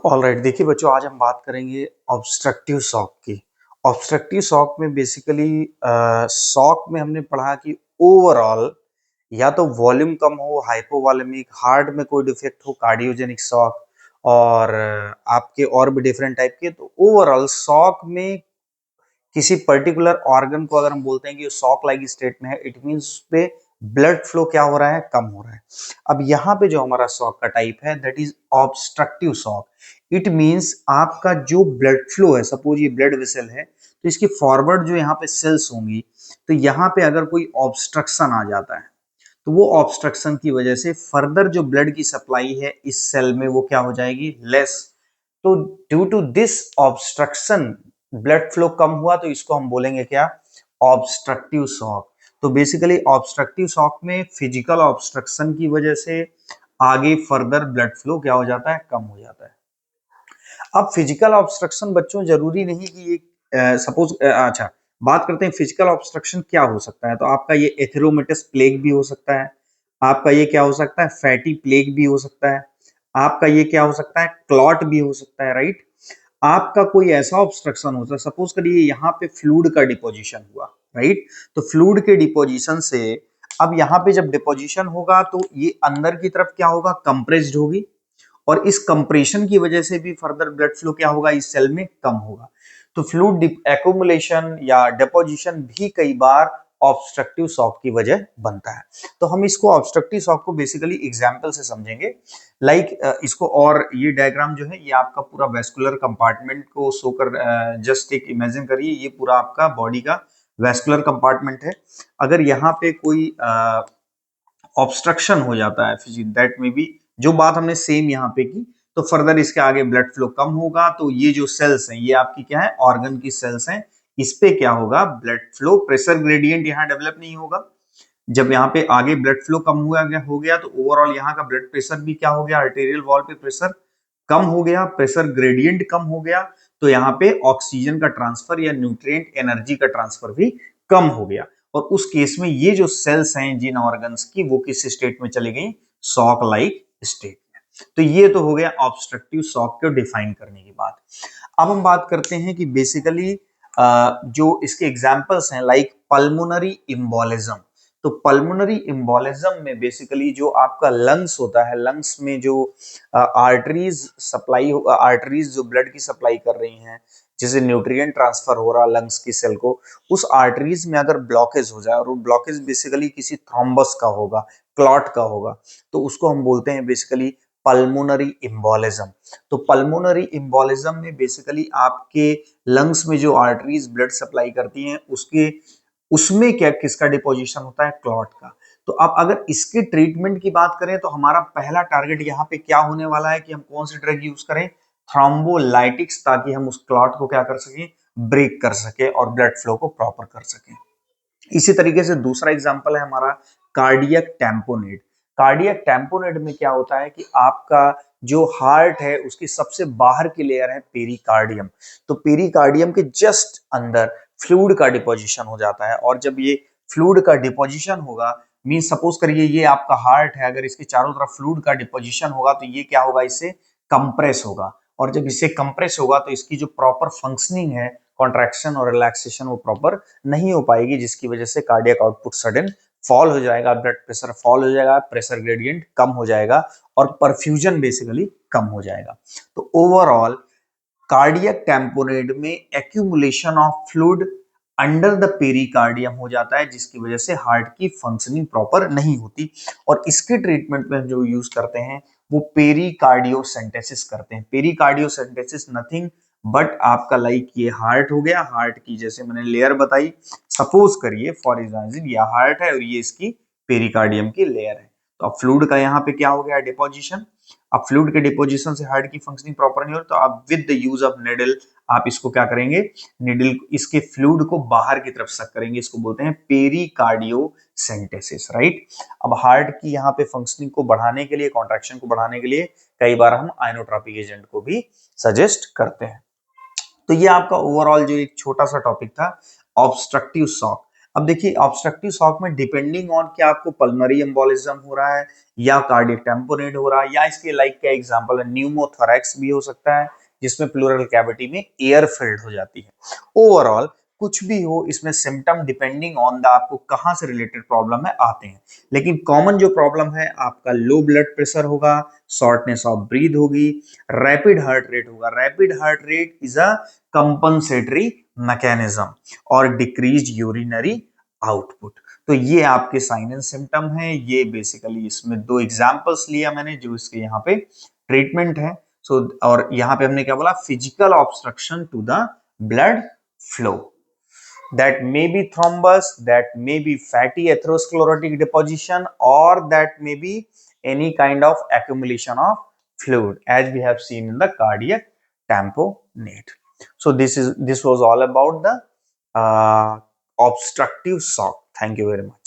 Alright, देखिए बच्चों, आज हम बात करेंगे ऑब्स्ट्रक्टिव शॉक की। ऑब्स्ट्रक्टिव शॉक में बेसिकली शॉक में हमने पढ़ा कि ओवरऑल या तो वॉल्यूम कम हो, हाइपोवॉल्यूमिक, हार्ट में कोई डिफेक्ट हो, कार्डियोजेनिक शॉक, और आपके और भी डिफरेंट टाइप के। तो ओवरऑल शॉक में किसी पर्टिकुलर ऑर्गन को अगर हम बोलते हैं कि शॉक लाइक स्टेट में है, इट मींस उस पे ब्लड फ्लो क्या हो रहा है, कम हो रहा है। अब यहाँ पे जो हमारा शॉक का टाइप है that is obstructive shock. It means आपका जो ब्लड फ्लो है, सपोज ये ब्लड वेसल है, तो इसकी फॉरवर्ड जो यहाँ पे सेल्स होंगी, तो यहाँ पे अगर कोई ऑब्स्ट्रक्शन आ जाता है तो वो ऑब्स्ट्रक्शन की वजह से फर्दर जो ब्लड की सप्लाई है इस सेल में वो क्या हो जाएगी, लेस। तो due to this obstruction blood flow कम हुआ, तो इसको हम बोलेंगे क्या, ऑब्स्ट्रक्टिव शॉक। तो बेसिकली ऑब्स्ट्रक्टिव शॉक में फिजिकल ऑब्स्ट्रक्शन की वजह से आगे फर्दर ब्लड फ्लो क्या हो जाता है, कम हो जाता है। अब फिजिकल ऑब्स्ट्रक्शन बच्चों जरूरी नहीं कि ये सपोज अच्छा, बात करते हैं फिजिकल ऑब्स्ट्रक्शन क्या हो सकता है। तो आपका ये एथेरोमेटस प्लेग भी हो सकता है, आपका ये क्या हो सकता है, फैटी प्लेग भी हो सकता है, आपका ये क्या हो सकता है, क्लॉट भी हो सकता है, राइट। आपका कोई ऐसा ऑब्स्ट्रक्शन होता है, सपोज करिए यहाँ पे फ्लूइड का डिपोजिशन हुआ, राइट। तो फ्लूइड के डिपोजिशन से अब यहाँ पे जब डिपोजिशन होगा तो ये अंदर की तरफ क्या होगा, कंप्रेस्ड होगी, और इस कंप्रेशन की वजह से भी फर्दर ब्लड फ्लो क्या होगा, इस सेल में कम होगा। तो फ्लूइड एक्यूमुलेशन या डिपोजिशन भी कई बार ऑब्स्ट्रक्टिव शॉक की वजह बनता है। तो हम इसको ऑब्स्ट्रक्टिव शॉक को बेसिकली एग्जांपल से समझेंगे। इसको, और ये डायग्राम जो है ये आपका पूरा वेस्कुलर कंपार्टमेंट को शो कर, जस्ट एक इमेजिन करिए ये पूरा आपका बॉडी का वेस्कुलर कंपार्टमेंट है। अगर यहाँ पे कोई ऑब्स्ट्रक्शन हो जाता है, दैट में भी जो बात हमने सेम यहाँ पे की, तो फर्दर इसके आगे ब्लड फ्लो कम होगा। तो ये जो सेल्स हैं ये आपकी क्या है, ऑर्गन की सेल्स हैं, इस पे क्या होगा, ब्लड फ्लो प्रेशर ग्रेडियंट यहाँ डेवलप नहीं होगा। जब यहाँ पे आगे ब्लड फ्लो कम हुआ गया हो गया, तो ओवरऑल यहाँ का ब्लड प्रेशर भी क्या हो गया, आर्टेरियल वॉल पे प्रेशर कम हो गया, प्रेशर ग्रेडियंट कम हो गया। तो यहाँ पे ऑक्सीजन का ट्रांसफर या न्यूट्रिएंट एनर्जी का ट्रांसफर भी कम हो गया। और उस केस में ये जो सेल्स हैं जिन ऑर्गन्स की, वो किस स्टेट में चली गई, शॉक लाइक स्टेट में। तो ये तो हो गया ऑब्स्ट्रक्टिव शॉक को डिफाइन करने की बात। अब हम बात करते हैं कि बेसिकली जो इसके एग्जांपल्स हैं लाइक पल्मोनरी इम्बोलिज्म। तो पल्मोनरी इम्बोलिज्म में बेसिकली जो आपका लंग्स होता है, लंग्स में जो आर्टरीज सप्लाई, आर्टरीज जो ब्लड की सप्लाई कर रही हैं, जिसे न्यूट्रिएंट ट्रांसफर हो रहा लंग्स की सेल को, उस आर्टरीज में अगर ब्लॉकेज हो जाए, और वो ब्लॉकेज बेसिकली किसी थ्रोम्बस का होगा, क्लॉट का होगा, तो उसको हम बोलते हैं बेसिकली पल्मोनरी इम्बोलिज्म। तो पल्मोनरी इम्बोलिज्म में बेसिकली आपके लंग्स में जो आर्टरीज ब्लड सप्लाई करती हैं उसके, उसमें क्या किसका डिपोजिशन होता है, क्लॉट का। तो अब अगर इसके ट्रीटमेंट की बात करें तो हमारा पहला टारगेट यहाँ पे क्या होने वाला है कि हम कौन सी ड्रग यूज करें, थ्रोम्बोलाइटिक्स, ताकि हम उस क्लॉट को क्या कर सकें, ब्रेक कर सके और ब्लड फ्लो को प्रॉपर कर सकें। इसी तरीके से दूसरा एग्जांपल है हमारा कार्डियक टैम्पोनेट। कार्डियक टैम्पोनेट में क्या होता है कि आपका जो हार्ट है उसकी सबसे बाहर की लेयर है पेरिकार्डियम। तो पेरिकार्डियम के जस्ट अंदर फ्लूइड का डिपोजिशन हो जाता है, और जब ये फ्लूइड का डिपोजिशन होगा, मीन सपोज करिए ये आपका हार्ट है, अगर इसके चारों तरफ फ्लूइड का डिपोजिशन होगा तो ये क्या होगा, इससे कंप्रेस होगा। और जब इससे कंप्रेस होगा तो इसकी जो प्रॉपर फंक्शनिंग है, कॉन्ट्रैक्शन और रिलैक्सेशन, वो प्रॉपर नहीं हो पाएगी, जिसकी वजह से कार्डियक आउटपुट सडन फॉल हो जाएगा, ब्लड प्रेशर फॉल हो जाएगा, प्रेशर ग्रेडियंट कम हो जाएगा, और परफ्यूजन बेसिकली कम हो जाएगा। तो ओवरऑल कार्डियक टैम्पोनेट में accumulation of fluid under the pericardium हो जाता है, जिसकी वजह से हार्ट की फंक्शनिंग प्रॉपर नहीं होती। और इसके ट्रीटमेंट में जो यूज करते हैं वो पेरिकार्डियोसेंटेसिस करते हैं। पेरिकार्डियोसेंटेसिस नथिंग बट आपका लाइक ये हार्ट हो गया, हार्ट की जैसे मैंने लेयर बताई, सपोज करिए फॉर एग्जाम्पल ये हार्ट है और ये इसकी पेरिकार्डियम की लेयर है। तो अब फ्लूइड का यहाँ पे क्या हो गया, डिपोजिशन। अब फ्लूइड के डिपोजिशन से हार्ट की फंक्शनिंग प्रॉपर नहीं हो रही, तो आप with the use of needle आप इसको क्या करेंगे, निडल इसके फ्लूइड को बाहर की तरफ सक करेंगे, इसको बोलते हैं पेरिकार्डियोसेंटेसिस, राइट। अब हार्ट की यहाँ पे फंक्शनिंग को बढ़ाने के लिए, कॉन्ट्रैक्शन को बढ़ाने के लिए कई बार हम आइनोट्रोपिक एजेंट को भी सजेस्ट करते हैं। तो ये आपका ओवरऑल जो एक छोटा सा टॉपिक था ऑब्स्ट्रक्टिव शॉक। अब देखिए ऑब्स्ट्रक्टिव शॉक में डिपेंडिंग ऑन क्या आपको पल्मोनरी एम्बोलिज्म हो रहा है या कार्डियक टेम्पोनेट हो रहा है या इसके लाइक का एग्जांपल है न्यूमोथोरैक्स भी हो सकता है जिसमें प्लूरल कैविटी में एयर फिल्ड हो जाती है। ओवरऑल कुछ भी हो इसमें सिम्टम डिपेंडिंग ऑन द आपको कहां से रिलेटेड प्रॉब्लम है आते हैं, लेकिन कॉमन जो प्रॉब्लम है आपका लो ब्लड प्रेशर होगा, शॉर्टनेस ऑफ ब्रीथ होगी, रैपिड हार्ट रेट होगा। Rapid heart rate is a compensatory mechanism और डिक्रीज यूरिनरी आउटपुट। तो ये आपके साइन एंड सिम्टम है। ये बेसिकली इसमें दो एग्जांपल्स लिया मैंने जो इसके यहाँ पे ट्रीटमेंट है। सो और यहाँ पे हमने क्या बोला, physical obstruction to the blood flow that may be thrombus, that may be fatty atherosclerotic deposition, or that may be any kind of accumulation of fluid as we have seen in the cardiac tamponade. So this was all about the obstructive shock. Thank you very much.